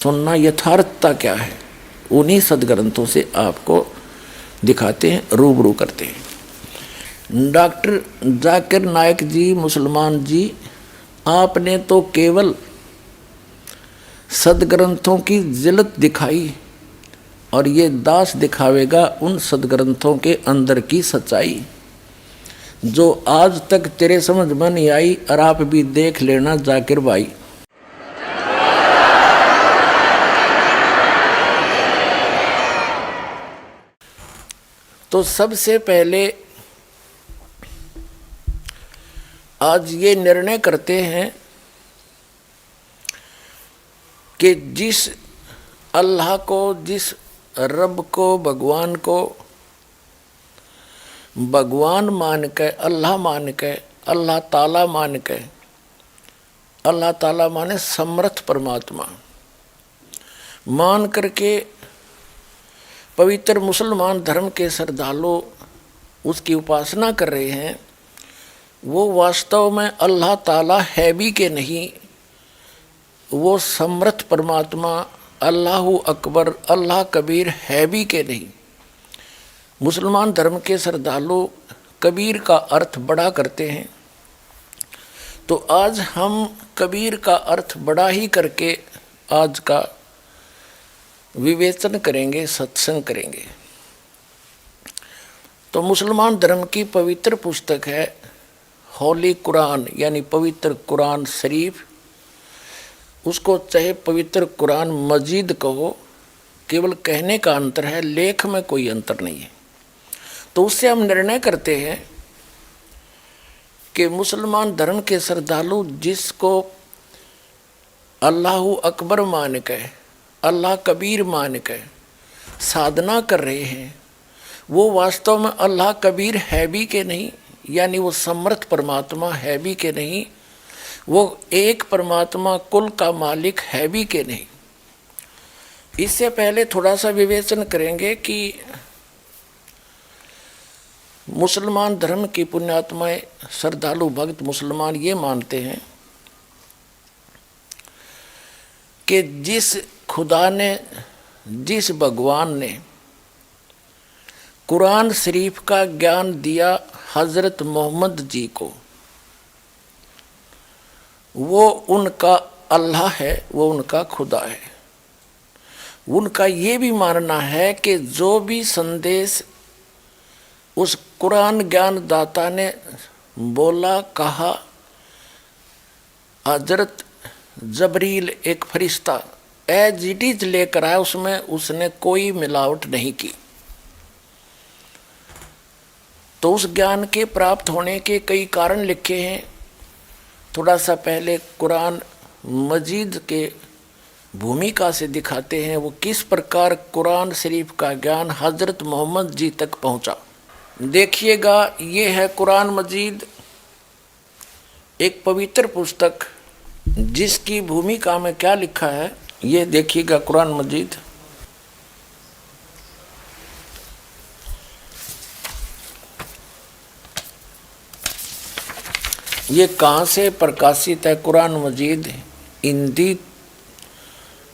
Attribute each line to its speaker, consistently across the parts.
Speaker 1: सुनना यथार्थता क्या है, उन्हीं सदग्रंथों से आपको दिखाते हैं, रूबरू करते हैं। डॉक्टर जाकिर नायक जी मुसलमान जी, आपने तो केवल सदग्रंथों की जिलत दिखाई और ये दास दिखावेगा उन सदग्रंथों के अंदर की सच्चाई जो आज तक तेरे समझ में नहीं आई। और आप भी देख लेना जाकिर भाई। तो सबसे पहले आज ये निर्णय करते हैं कि जिस अल्लाह को, जिस रब को, भगवान को भगवान मान के, अल्लाह मान के, अल्लाह ताला मान के, अल्लाह ताला माने समर्थ परमात्मा मान करके पवित्र मुसलमान धर्म के श्रद्धालु उसकी उपासना कर रहे हैं, वो वास्तव में अल्लाह ताला है भी कि नहीं, वो समर्थ परमात्मा अल्लाहु अकबर, अल्लाह कबीर है भी कि नहीं। मुसलमान धर्म के श्रद्धालु कबीर का अर्थ बड़ा करते हैं, तो आज हम कबीर का अर्थ बड़ा ही करके आज का विवेचन करेंगे, सत्संग करेंगे। तो मुसलमान धर्म की पवित्र पुस्तक है होली कुरान, यानी पवित्र कुरान शरीफ। उसको चाहे पवित्र कुरान मजीद कहो, केवल कहने का अंतर है, लेख में कोई अंतर नहीं है। तो उससे हम निर्णय करते हैं कि मुसलमान धर्म के श्रद्धालु जिसको अल्लाहु अकबर मान के, अल्लाह कबीर मान के साधना कर रहे हैं, वो वास्तव में अल्लाह कबीर है भी कि नहीं, यानी वो समर्थ परमात्मा है भी कि नहीं, वो एक परमात्मा कुल का मालिक है भी कि नहीं। इससे पहले थोड़ा सा विवेचन करेंगे कि मुसलमान धर्म की पुण्यात्माएं, श्रद्धालु भक्त मुसलमान ये मानते हैं कि जिस खुदा ने, जिस भगवान ने कुरान शरीफ का ज्ञान दिया हजरत मोहम्मद जी को, वो उनका अल्लाह है, वो उनका खुदा है। उनका ये भी मानना है कि जो भी संदेश उस कुरान ज्ञान दाता ने बोला, कहा, हजरत जबरील एक फरिश्ता एज इट इज लेकर आया, उसमें उसने कोई मिलावट नहीं की। तो उस ज्ञान के प्राप्त होने के कई कारण लिखे हैं। थोड़ा सा पहले कुरान मजीद के भूमिका से दिखाते हैं, वो किस प्रकार कुरान शरीफ का ज्ञान हजरत मोहम्मद जी तक पहुंचा। देखिएगा, ये है कुरान मजीद, एक पवित्र पुस्तक जिसकी भूमिका में क्या लिखा है, ये देखिएगा कुरान मजीद। ये कहाँ से प्रकाशित है? कुरान मजीद हिंदी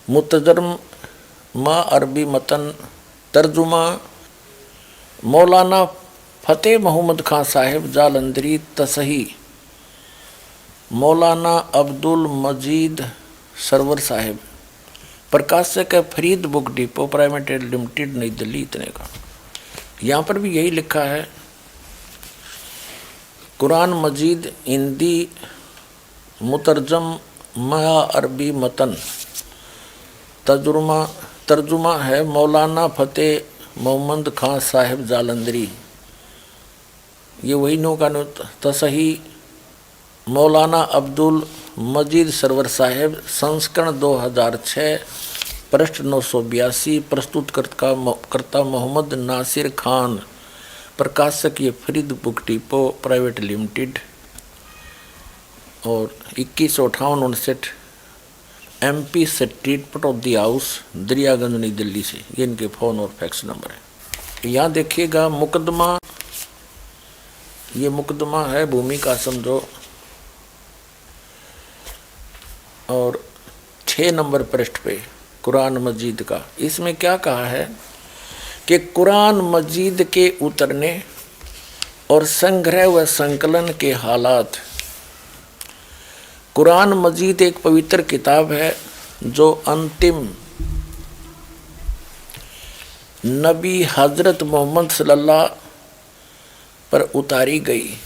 Speaker 1: मुतजरमा, अरबी मतन, तर्जुमा मौलाना फ़तेह मोहम्मद खां साहिब जालंधरी, तसही मौलाना अब्दुल मजीद सरवर साहिब, प्रकाशक है Farid book depot private limited, नई दिल्ली। इतने का यहाँ पर भी यही लिखा है, कुरान मजीद हिंदी मुतरजमा अरबी मतन, तर्जुमा है मौलाना फ़तेह मोहम्मद खां साहिब जालंधरी। ये वही नो का तसही मौलाना अब्दुल मजीद सरवर साहिब, संस्करण 2006, पृष्ठ 982, प्रस्तुतकर्ता मोहम्मद नासिर खान, प्रकाशक ये Farid book depot private limited. और 2158 MP street, Pataudi house, Daryaganj, नई दिल्ली से। ये इनके फ़ोन और फैक्स नंबर है। यहाँ देखिएगा मुकदमा, ये मुकदमा है, भूमिका समझो। और 6 नंबर पृष्ठ पे कुरान मजीद का। इसमें क्या कहा है कि कुरान मजीद के उतरने और संग्रह व संकलन के हालात। कुरान मजीद एक पवित्र किताब है जो अंतिम नबी हजरत मोहम्मद सल्लल्लाहु पर उतारी गई।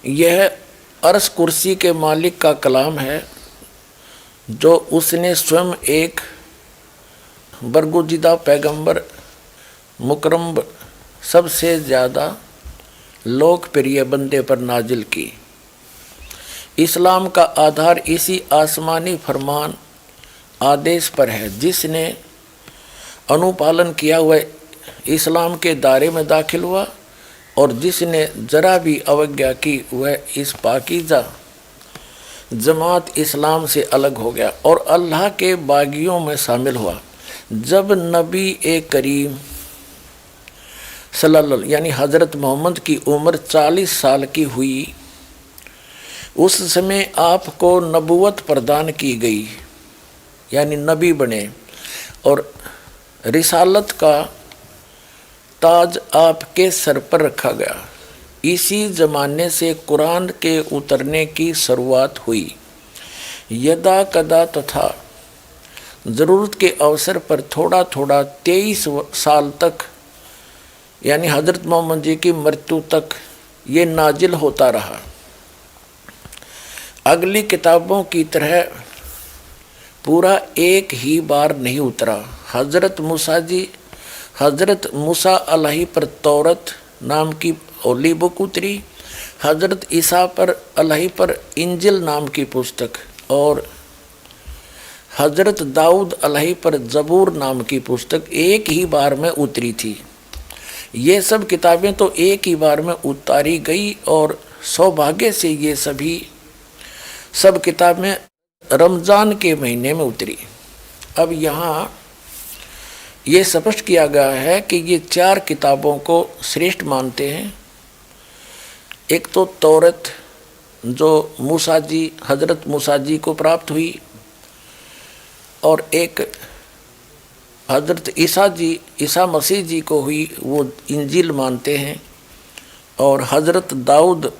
Speaker 1: यह अर्श कुर्सी के मालिक का कलाम है जो उसने स्वयं एक बरगुज़ीदा पैगंबर मुकर्रम सबसे ज़्यादा लोकप्रिय बंदे पर नाजिल की। इस्लाम का आधार इसी आसमानी फरमान आदेश पर है जिसने अनुपालन किया हुआ इस्लाम के दायरे में दाखिल हुआ, और जिसने जरा भी अवज्ञा की वह इस पाकीज़ा जमात इस्लाम से अलग हो गया और अल्लाह के बागियों में शामिल हुआ। जब नबी करीम सल्लल्लाहु यानी हज़रत मोहम्मद की उम्र 40 साल की हुई, उस समय आपको नबूवत प्रदान की गई, यानी नबी बने, और रिसालत का ताज आपके सर पर रखा गया। इसी ज़माने से कुरान के उतरने की शुरुआत हुई। यदा कदा तथा ज़रूरत के अवसर पर थोड़ा थोड़ा 23 साल तक, यानी हज़रत मोहम्मद जी की मृत्यु तक ये नाजिल होता रहा। अगली किताबों की तरह पूरा एक ही बार नहीं उतरा। हज़रत मूसा अलैहि पर तौरत नाम की होली बुक उतरी, हज़रत ईसा पर अलैहि पर इंजिल नाम की पुस्तक, और हज़रत दाऊद अलैहि पर ज़बूर नाम की पुस्तक एक ही बार में उतरी थी। ये सब किताबें तो एक ही बार में उतारी गई, और सौभाग्य से ये सब किताबें रमज़ान के महीने में उतरी। अब यहाँ ये स्पष्ट किया गया है कि ये 4 किताबों को श्रेष्ठ मानते हैं। एक तो तौरत जो हज़रत मूसा जी को प्राप्त हुई, और एक हज़रत ईसा मसीह जी को हुई, वो इंजील मानते हैं, और हज़रत दाऊद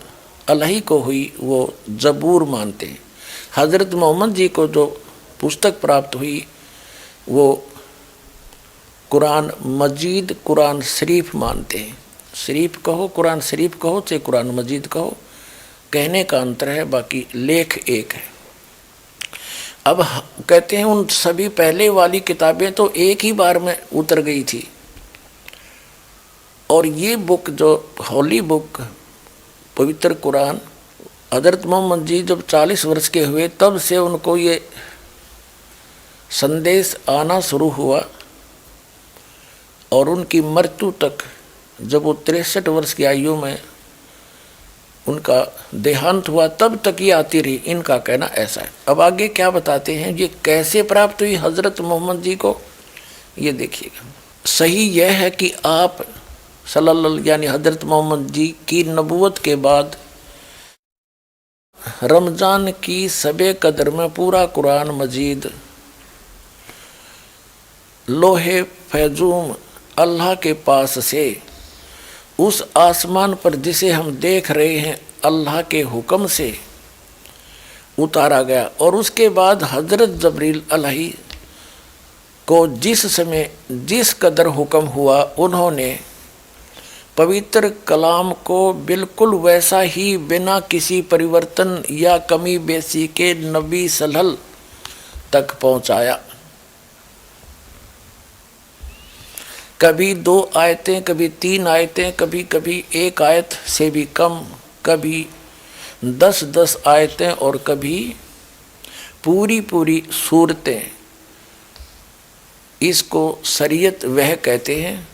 Speaker 1: अलैहि को हुई वो ज़बूर मानते हैं। हज़रत मोहम्मद जी को जो पुस्तक प्राप्त हुई वो कुरान मजीद, कुरान शरीफ मानते हैं। शरीफ कहो, कुरान शरीफ कहो, चाहे कुरान मजीद कहो, कहने का अंतर है, बाकी लेख एक है। अब कहते हैं उन सभी पहले वाली किताबें तो एक ही बार में उतर गई थी, और ये बुक जो होली बुक पवित्र कुरान, हज़रत मोहम्मद जी जब 40 वर्ष के हुए तब से उनको ये संदेश आना शुरू हुआ, और उनकी मृत्यु तक जब वो 63 वर्ष की आयु में उनका देहांत हुआ तब तक ये आती रही। इनका कहना ऐसा है। अब आगे क्या बताते हैं, ये कैसे प्राप्त हुई हज़रत मोहम्मद जी को, ये देखिएगा। सही यह है कि आप सल्लल्लाहु यानी हज़रत मोहम्मद जी की नबूवत के बाद रमज़ान की सबे कदर में पूरा कुरान मजीद लोहे फैजूम अल्लाह के पास से उस आसमान पर जिसे हम देख रहे हैं अल्लाह के हुक्म से उतारा गया, और उसके बाद हज़रत जबरील अलैहि को जिस समय जिस कदर हुक्म हुआ उन्होंने पवित्र कलाम को बिल्कुल वैसा ही बिना किसी परिवर्तन या कमी बेसी के नबी सल्लल्लाहु तक पहुँचाया। कभी 2 आयतें, कभी 3 आयतें, कभी कभी 1 आयत से भी कम, कभी 10-10 आयतें, और कभी पूरी सूरतें। इसको शरीयत वह कहते हैं।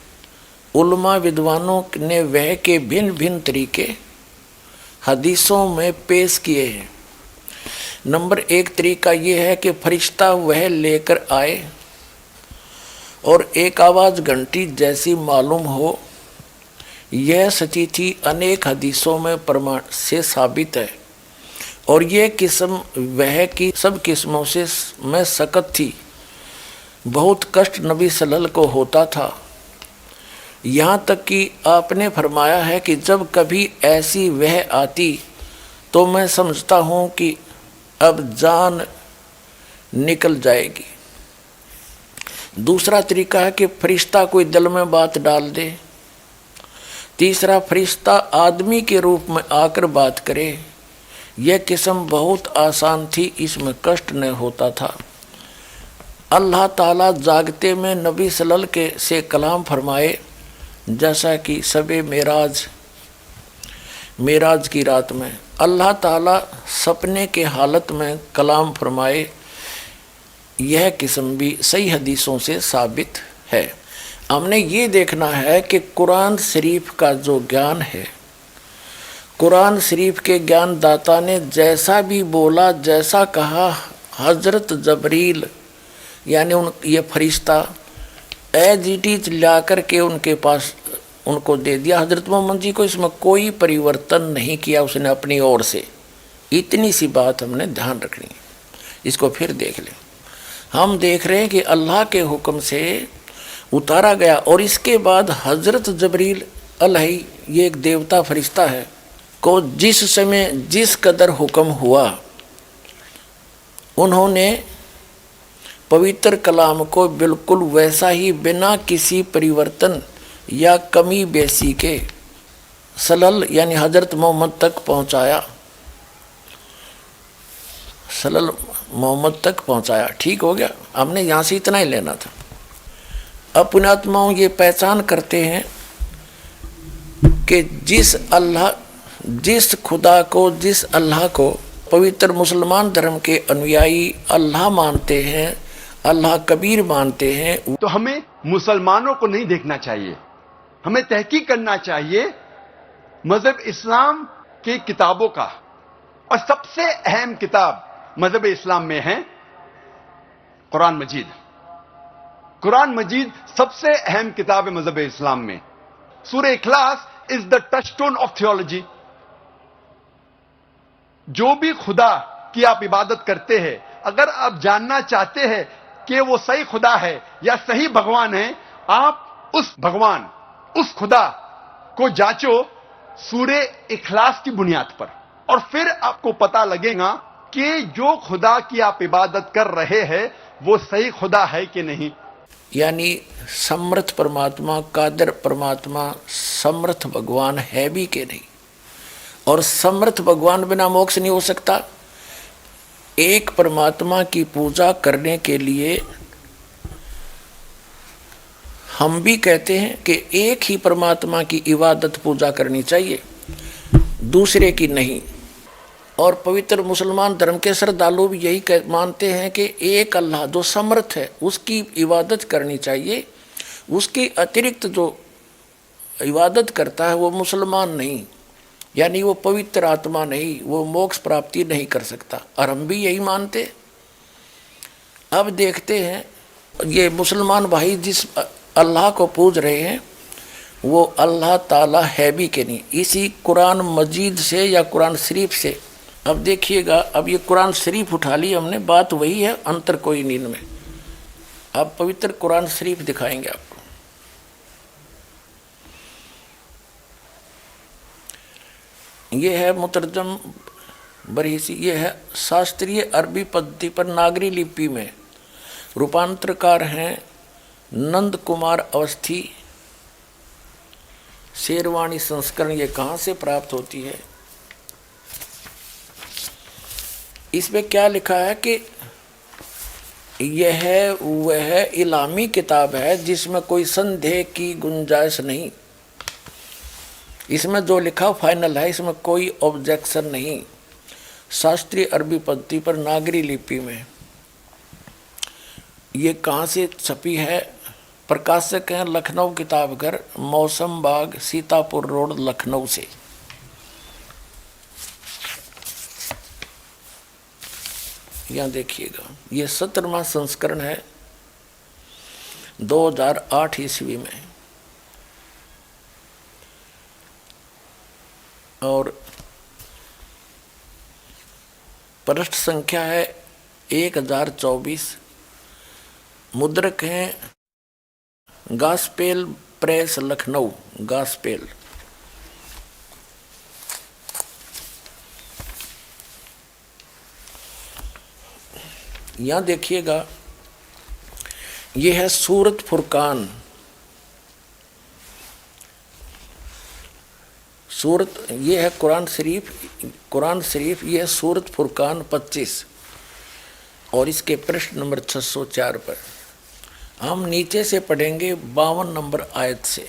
Speaker 1: उलमा विद्वानों ने वह के भिन्न भिन्न तरीके हदीसों में पेश किए हैं। नंबर 1 तरीका ये है कि फरिश्ता वह लेकर आए और एक आवाज़ घंटी जैसी मालूम हो। यह सच्ची थी, अनेक हदीसों में प्रमाण से साबित है। اور یہ قسم وہ کی سب قسموں سے میں سخت تھی، بہت کشٹ نبی صلی اللہ علیہ وسلم کو ہوتا تھا، یہاں تک کہ آپ نے فرمایا ہے کہ جب کبھی ایسی وہ آتی تو میں سمجھتا ہوں کہ اب جان نکل جائے گی۔ دوسرا طریقہ ہے کہ فرشتہ کوئی دل میں بات ڈال دے۔ تیسرا، فرشتہ آدمی کے روپ میں آ کر بات کرے۔ یہ قسم بہت آسان تھی، اس میں کشٹ نہیں ہوتا تھا۔ اللہ تعالیٰ جاگتے میں نبی صلی اللہ علیہ وسلم سے کلام فرمائے، جیسا کہ شب معراج کی رات میں اللہ تعالیٰ سپنے کے حالت میں کلام فرمائے، یہ قسم بھی صحیح حدیثوں سے ثابت ہے۔ ہم نے یہ دیکھنا ہے کہ قرآن شریف کا جو گیان ہے، قرآن شریف کے گیان داتا نے جیسا بھی بولا، جیسا کہا، حضرت جبریل یعنی یہ فرشتہ ایز اٹ از لا کر کے ان کے پاس ان کو دے دیا۔ حضرت محمد جی کو اس میں کوئی پریورتن نہیں کیا اس نے اپنی اور سے۔ اتنی سی بات ہم نے دھیان رکھنی ہے، اس کو پھر دیکھ لیں۔ ہم دیکھ رہے ہیں کہ اللہ کے حکم سے اتارا گیا، اور اس کے بعد حضرت جبریل علیہ، یہ ایک دیوتا فرشتہ ہے، کو جس سمے جس قدر حکم ہوا، انہوں نے پوتر کلام کو بالکل ویسا ہی بنا کسی پریورتن یا کمی بیسی کے سلل یعنی حضرت محمد تک پہنچایا، سلل محمد تک پہنچایا۔ ٹھیک ہو گیا، ہم نے یہاں سے اتنا ہی لینا تھا۔ اب پنیاتماؤں یہ پہچان کرتے ہیں کہ جس خدا کو، جس اللہ کو پوتر مسلمان دھرم کے انویائی اللہ مانتے ہیں، اللہ کبیر مانتے ہیں،
Speaker 2: تو ہمیں مسلمانوں کو نہیں دیکھنا چاہیے، ہمیں تحقیق کرنا چاہیے مذہب اسلام کی کتابوں کا۔ اور سب سے اہم کتاب مذہب اسلام میں ہے قرآن مجید۔ قرآن مجید سب سے اہم کتاب ہے مذہب اسلام میں۔ سورہ اخلاص is the touchstone of theology. جو بھی خدا کی آپ عبادت کرتے ہیں، اگر آپ جاننا چاہتے ہیں کہ وہ صحیح خدا ہے یا صحیح بھگوان ہے، آپ اس بھگوان، اس خدا کو جانچو سورہ اخلاص کی بنیاد پر، اور پھر آپ کو پتہ لگے گا کہ جو خدا کی آپ عبادت کر رہے ہیں وہ صحیح خدا ہے کہ نہیں۔
Speaker 1: یعنی سمرتھ پرماتما، قادر پرماتما، سمرتھ بھگوان ہے بھی کہ نہیں، اور سمرتھ بھگوان بنا موکش نہیں ہو سکتا۔ ایک پرماتما کی پوجا کرنے کے لیے ہم بھی کہتے ہیں کہ ایک ہی پرماتما کی عبادت پوجا کرنی چاہیے، دوسرے کی نہیں۔ اور پوتر مسلمان دھرم کے سردالو بھی یہی مانتے ہیں کہ ایک اللہ جو سمرتھ ہے اس کی عبادت کرنی چاہیے، اس کی اترکت جو عبادت کرتا ہے وہ مسلمان نہیں، یعنی وہ پوتر آتما نہیں، وہ موکش پراپتی نہیں کر سکتا، اور ہم بھی یہی مانتے۔ اب دیکھتے ہیں یہ مسلمان بھائی جس اللہ کو پوج رہے ہیں وہ اللہ تعالیٰ ہے بھی کہ نہیں، اسی قرآن مجید سے یا قرآن شریف سے۔ اب دیکھیے گا، اب یہ قرآن شریف اٹھا لی ہم نے، بات وہی ہے، انتر کوئی نہیں ان میں۔ اب پوتر قرآن شریف دکھائیں گے آپ کو۔ یہ ہے مترجم برہیسی، یہ ہے شاستریہ عربی پدھتی پر ناگری لپی میں، روپانترکار ہیں نند کمار اوستھی، شیروانی سنسکرن۔ یہ کہاں سے پراپت ہوتی ہے؟ اس میں کیا لکھا ہے کہ یہ ہے وہ الہامی کتاب ہے جس میں کوئی سندے کی گنجائش نہیں، اس میں جو لکھا فائنل ہے، اس میں کوئی آبجیکشن نہیں۔ شاستری عربی پدھتی پر ناگری لپی میں۔ یہ کہاں سے چھپی ہے؟ پرکاشک ہیں لکھنؤ کتاب گھر، موسم باغ، سیتاپور روڈ، لکھنؤ سے۔ یہاں دیکھیے گا، یہ 17واں سنسکرن ہے، 2008 عیسوی میں۔ اور पृष्ठ संख्या है 1024। मुद्रक हैं गास्पेल प्रेस लखनऊ, गास्पेल। यहां देखिएगा, ये है सूरत फुरकान। सूरत, ये है कुरान शरीफ, ये है सूरत फुरकान 25 और इसके पृष्ठ नंबर 604 पर। हम नीचे से पढ़ेंगे 52 नंबर आयत से।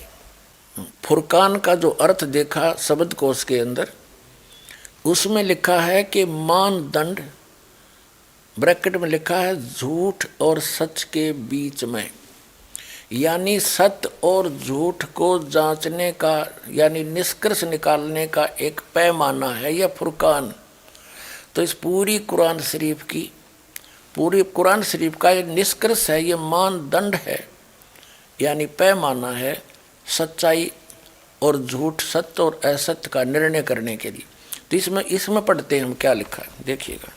Speaker 1: फुरकान का जो अर्थ देखा शब्द कोश के अंदर, उसमें लिखा है कि मानदंड, ब्रैकेट में लिखा है झूठ और सच के बीच में, यानी सत्य और झूठ को जांचने का, यानी निष्कर्ष निकालने का एक पैमाना है यह फुरकान। तो इस पूरी कुरान शरीफ का ये निष्कर्ष है, ये मानदंड है, यानी पैमाना है सच्चाई और झूठ, सत्य और असत्य का निर्णय करने के लिए। तो इसमें पढ़ते हैं हम क्या लिखा है, देखिएगा।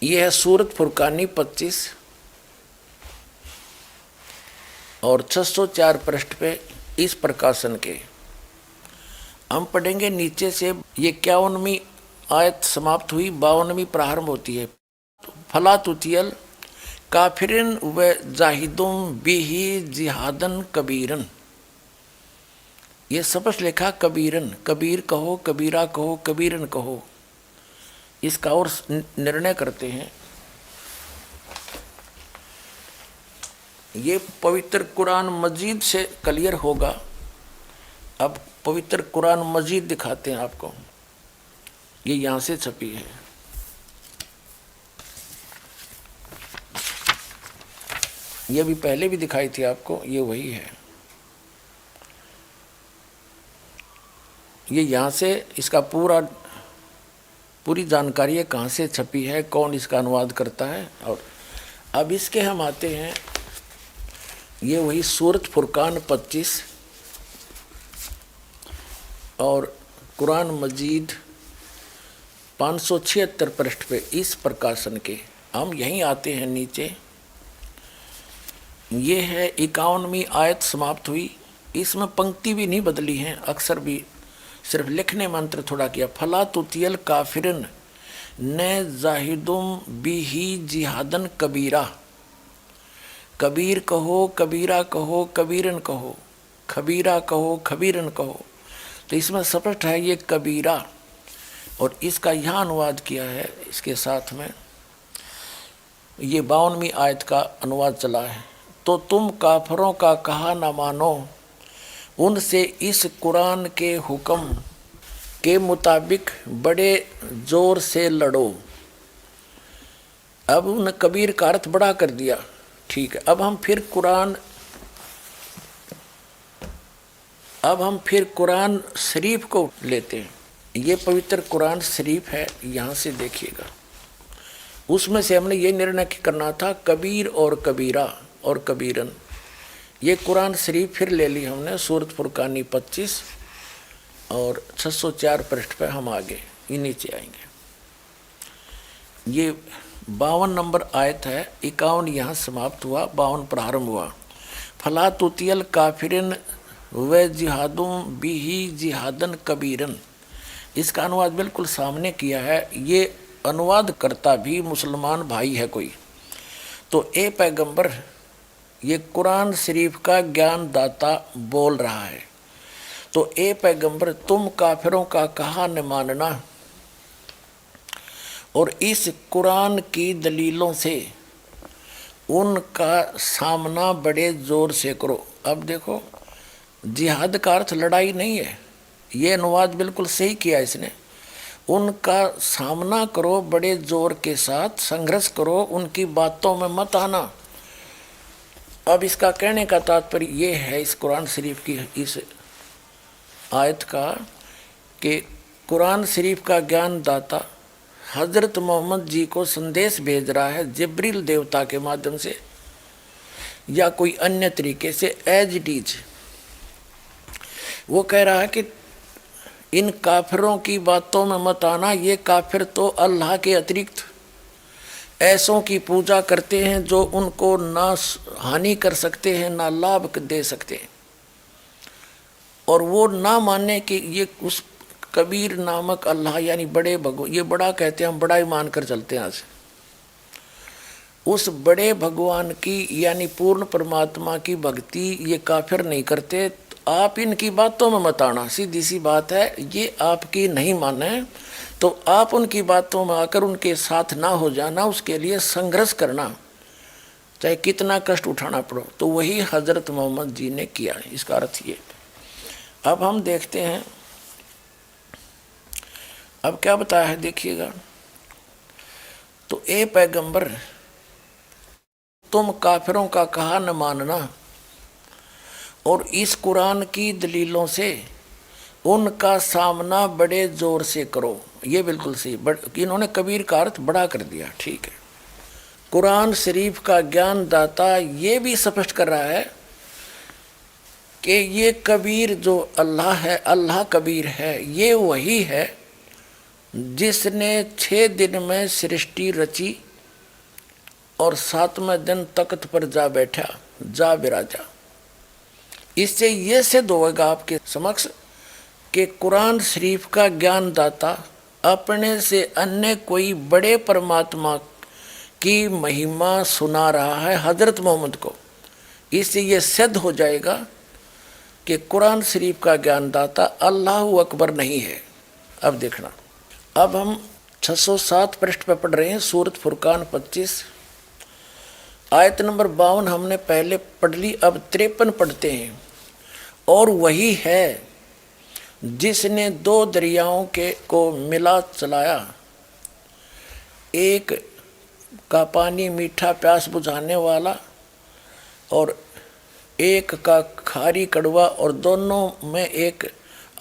Speaker 1: ये है सूरत फुरकानी 25 और 604 पृष्ठ पे इस प्रकाशन के हम पढ़ेंगे नीचे से। ये 51वीं आयत समाप्त हुई, 52वीं प्रारंभ होती है। फला तुतियल काफिरन व जाहिदुम बिही जिहादन कबीरन। ये स्पष्ट लिखा कबीरन, कबीर कहो, कबीरा कहो, कबीरन कहो। इसका और निर्णय करते हैं। ये पवित्र कुरान मजीद से क्लियर होगा। अब पवित्र कुरान मजीद दिखाते हैं आपको, ये यहां से छपी है। ये भी पहले भी दिखाई थी आपको, ये वही है। ये यहां से इसका पूरी जानकारी है, कहाँ से छपी है, कौन इसका अनुवाद करता है। और अब इसके हम आते हैं, ये वही सूरत फुरकान 25 और कुरान मजीद 576 पृष्ठ पे इस प्रकाशन के। हम यहीं आते हैं नीचे। ये है 51वीं आयत समाप्त हुई। इसमें पंक्ति भी नहीं बदली है, अक्सर भी सिर्फ लिखने मंत्र थोड़ा किया। फला तुतियल काफिरन न जाहिदुम बिही जिहादन कबीरा। कबीर कहो, कबीरा कहो, कबीरन कहो, खबीरा कहो, खबीरन कहो। तो इसमें स्पष्ट है ये कबीरा, और इसका यहाँ अनुवाद किया है इसके साथ में। ये 52वीं आयत का अनुवाद चला है। तो तुम काफरों का कहा न मानो, उनसे इस कुरान के हुक्म के मुताबिक बड़े जोर से लड़ो। अब उन कबीर का अर्थ बड़ा कर दिया, ठीक है। अब हम फिर कुरान शरीफ को लेते हैं। ये पवित्र कुरान शरीफ है, यहाँ से देखिएगा। उसमें से हमने ये निर्णय करना था कबीर और कबीरा और कबीरन। ये कुरान शरीफ फिर ले ली हमने, सूरत फुरकानी 25 और 604 पृष्ठ पे हम आगे ये नीचे आएंगे। ये 52 नंबर आयत है, 51 यहाँ समाप्त हुआ, 52 प्रारंभ हुआ। फला तुतियल काफिरन व जिहादुम बिही जिहादन कबीरन। इसका अनुवाद बिल्कुल सामने किया है। ये अनुवाद करता भी मुसलमान भाई है कोई। तो ए पैगंबर, ये कुरान शरीफ का ज्ञान दाता बोल रहा है। तो ए पैगंबर, तुम काफिरों का कहा न मानना और इस कुरान की दलीलों से उनका सामना बड़े जोर से करो। अब देखो, जिहाद का अर्थ लड़ाई नहीं है, ये अनुवाद बिल्कुल सही किया इसने। उनका सामना करो, बड़े जोर के साथ संघर्ष करो, उनकी बातों में मत आना। अब इसका कहने का तात्पर्य ये है इस कुरान शरीफ की इस आयत का कि कुरान शरीफ का ज्ञान दाता हजरत मोहम्मद जी को संदेश भेज रहा है जिब्रील देवता के माध्यम से या कोई अन्य तरीके से, एज इट इज। वो कह रहा है कि इन काफिरों की बातों में मत आना, ये काफिर तो अल्लाह के अतिरिक्त ऐसों की पूजा करते हैं जो उनको ना हानि कर सकते हैं ना लाभ दे सकते हैं। और वो ना माने कि ये उस कबीर नामक अल्लाह यानी बड़े भगवान, ये बड़ा कहते हैं, हम बड़ा ही मान कर चलते हैं आज, उस बड़े भगवान की यानी पूर्ण परमात्मा की भक्ति ये काफिर नहीं करते। तो आप इनकी बातों में मत आना, सीधी सी बात है। ये आपकी नहीं माने तो आप उनकी बातों में आकर उनके साथ ना हो जाना, उसके लिए संघर्ष करना, चाहे कितना कष्ट उठाना पड़ो। तो वही हजरत मोहम्मद जी ने किया, इसका अर्थ ये। अब हम देखते हैं अब क्या बताया है, देखिएगा। तो ए पैगंबर, तुम काफिरों का कहा न मानना और इस कुरान की दलीलों से उनका सामना बड़े जोर से करो। ये बिल्कुल सही, इन्होंने कबीर का अर्थ बड़ा कर दिया, ठीक है। कुरान शरीफ का ज्ञान दाता ये भी स्पष्ट कर रहा है कि ये कबीर जो अल्लाह है, अल्लाह कबीर है, ये वही है जिसने 6 दिन में सृष्टि रची और 7वें दिन तख्त पर जा बैठा, जा विराजा। इससे ये सिद्ध होगा आपके समक्ष कि कुरान शरीफ का ज्ञान दाता अपने से अन्य कोई बड़े परमात्मा की महिमा सुना रहा है हजरत मोहम्मद को। इससे ये सिद्ध हो जाएगा कि कुरान शरीफ का ज्ञान दाता अल्लाह अकबर नहीं है। अब देखना, अब हम 607 पृष्ठ पर पढ़ रहे हैं, सूरत फुरकान 25 आयत नंबर 52 हमने पहले पढ़ ली, अब 53 पढ़ते हैं। और वही है जिसने 2 दरियाओं के को मिला चलाया, एक का पानी मीठा प्यास बुझाने वाला और एक का खारी कड़वा, और दोनों में एक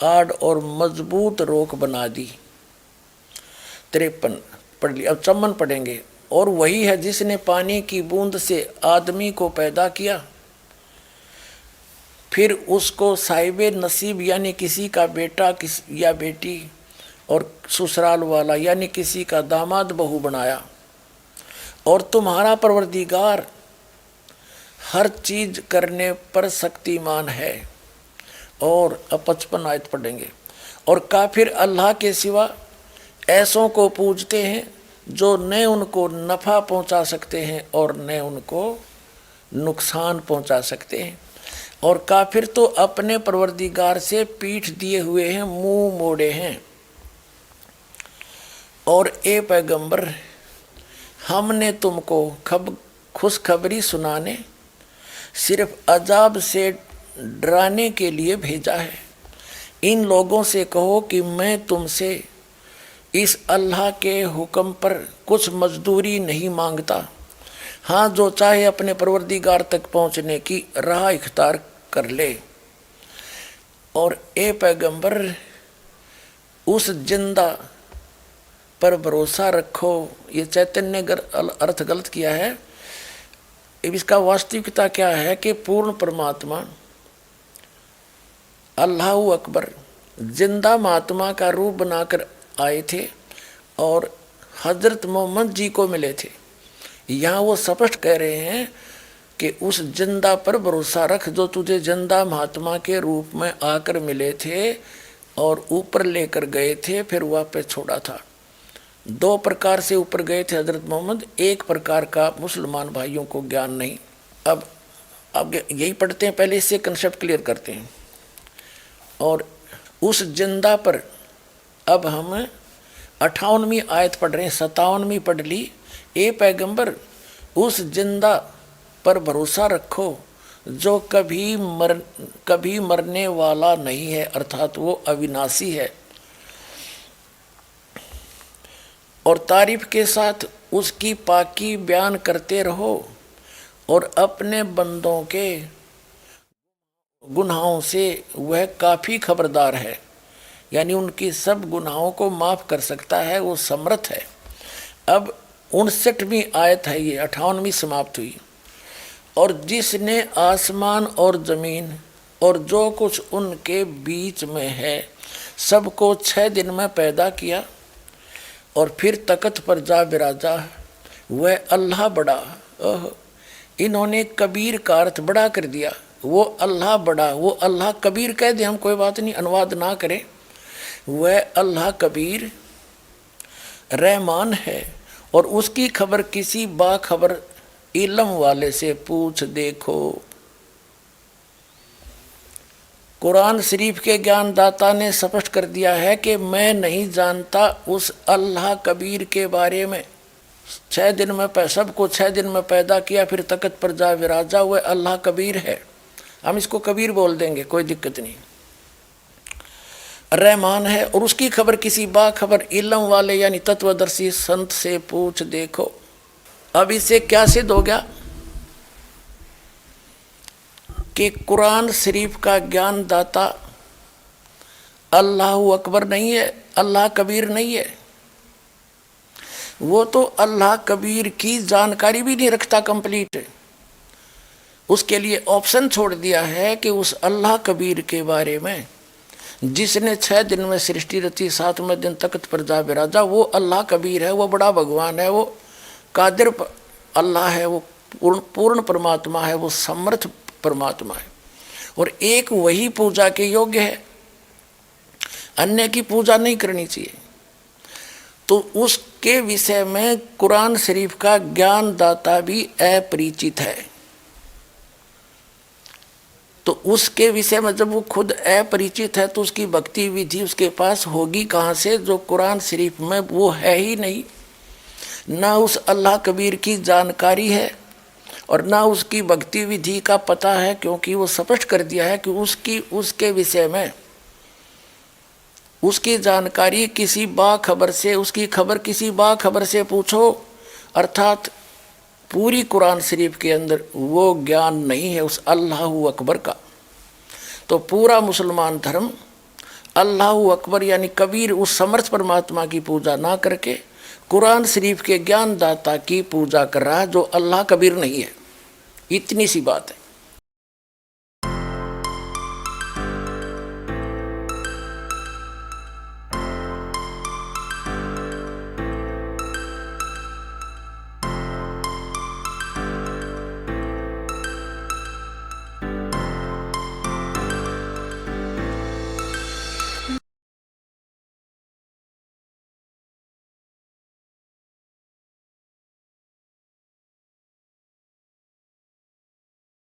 Speaker 1: आड़ और मजबूत रोक बना दी। 53 पढ़ ली, अब 54 पढ़ेंगे। और वही है जिसने पानी की बूंद से आदमी को पैदा किया, फिर उसको साहिबे नसीब यानी किसी का बेटा या बेटी और ससुराल वाला यानी किसी का दामाद बहू बनाया। और तुम्हारा परवरदिगार हर चीज करने पर शक्तिमान है। और अब 55 आयत पढ़ेंगे। और काफिर अल्लाह के सिवा ऐसों को पूजते हैं जो न उनको नफ़ा पहुंचा सकते हैं और न उनको नुकसान पहुंचा सकते हैं। और काफिर तो अपने परवरदिगार से पीठ दिए हुए हैं, मुंह मोड़े हैं। और ए पैगंबर, हमने तुमको खुशखबरी सुनाने, सिर्फ अजाब से डराने के लिए भेजा है। इन लोगों से कहो कि मैं तुमसे इस अल्लाह के हुक्म पर कुछ मजदूरी नहीं मांगता। हाँ, जो चाहे अपने परवरदिगार तक पहुँचने की राह इख्तियार कर ले। और ए पैगंबर, उस जिंदा पर भरोसा रखो। ये चैतन्य अर्थ गलत किया है। इसका वास्तविकता क्या है कि पूर्ण परमात्मा अल्लाह अकबर जिंदा महात्मा का रूप बनाकर आए थे और हजरत मोहम्मद जी को मिले थे। यहाँ वो स्पष्ट कह रहे हैं कि उस जिंदा पर भरोसा रख जो तुझे जिंदा महात्मा के रूप में आकर मिले थे और ऊपर लेकर गए थे, फिर वापस छोड़ा था। 2 प्रकार से ऊपर गए थे हजरत मोहम्मद, एक प्रकार का मुसलमान भाइयों को ज्ञान नहीं। अब यही पढ़ते हैं, पहले इससे कंसेप्ट क्लियर करते हैं। और उस जिंदा पर अब हम 58वीं आयत पढ़ रहे हैं, 57वीं पढ़ ली। ए पैगंबर, उस जिंदा पर भरोसा रखो जो कभी मरने वाला नहीं है, अर्थात वो अविनाशी है। और तारीफ के साथ उसकी पाकी बयान करते रहो और अपने बंदों के गुनाहों से वह काफ़ी खबरदार है, यानी उनकी सब गुनाहों को माफ़ कर सकता है, वो समर्थ है। अब 59वीं आयत है, ये 58वीं समाप्त हुई। और जिसने आसमान और ज़मीन और जो कुछ उनके बीच में है सबको 6 दिन में पैदा किया और फिर तख्त पर जा बिराजा, वह अल्लाह बड़ा। इन्होंने कबीर का अर्थ बड़ा कर दिया, वो अल्लाह बड़ा, वो अल्लाह कबीर कह दे हम कोई बात नहीं, अनुवाद ना करें। वह अल्लाह कबीर रहमान है और उसकी खबर किसी बाखबर इल्म वाले से पूछ देखो। कुरान शरीफ के ज्ञानदाता ने स्पष्ट कर दिया है कि मैं नहीं जानता उस अल्लाह कबीर के बारे में। 6 दिन में सबको 6 दिन में पैदा किया, फिर तख्त पर जा विराजा, वह अल्लाह कबीर है। हम इसको कबीर बोल देंगे, कोई दिक्कत नहीं। रहमान है और उसकी खबर किसी बाखबर इल्म वाले यानी तत्वदर्शी संत से पूछ देखो। अब इससे क्या सिद्ध हो गया कि कुरान शरीफ का ज्ञान दाता अल्लाह अकबर नहीं है, अल्लाह कबीर नहीं है। वो तो अल्लाह कबीर की जानकारी भी नहीं रखता कंप्लीट। उसके लिए ऑप्शन छोड़ दिया है कि उस अल्लाह कबीर के बारे में जिसने 6 दिन में सृष्टि रची, 7वें दिन तख्त पर जा बिराजा, वो अल्लाह कबीर है, वो बड़ा भगवान है, वो कादिर अल्लाह है, वो पूर्ण परमात्मा है, वो समर्थ परमात्मा है और एक वही पूजा के योग्य है, अन्य की पूजा नहीं करनी चाहिए। तो उसके विषय में कुरान शरीफ का ज्ञान दाता भी अपरिचित है। तो उसके विषय में जब वो खुद अपरिचित है तो उसकी भक्ति विधि उसके पास होगी कहाँ से, जो कुरान शरीफ में वो है ही नहीं। ना उस अल्लाह कबीर की जानकारी है और ना उसकी भक्ति विधि का पता है, क्योंकि वो स्पष्ट कर दिया है कि उसके विषय में उसकी जानकारी किसी बाखबर से, उसकी खबर किसी बाखबर से पूछो। अर्थात पूरी कुरान शरीफ के अंदर वो ज्ञान नहीं है उस अल्लाह अकबर का। तो पूरा मुसलमान धर्म अल्लाह अकबर यानी कबीर उस समर्थ परमात्मा की पूजा ना करके कुरान शरीफ के ज्ञान दाता की पूजा कर रहा है, जो अल्लाह कबीर नहीं है। इतनी सी बात है।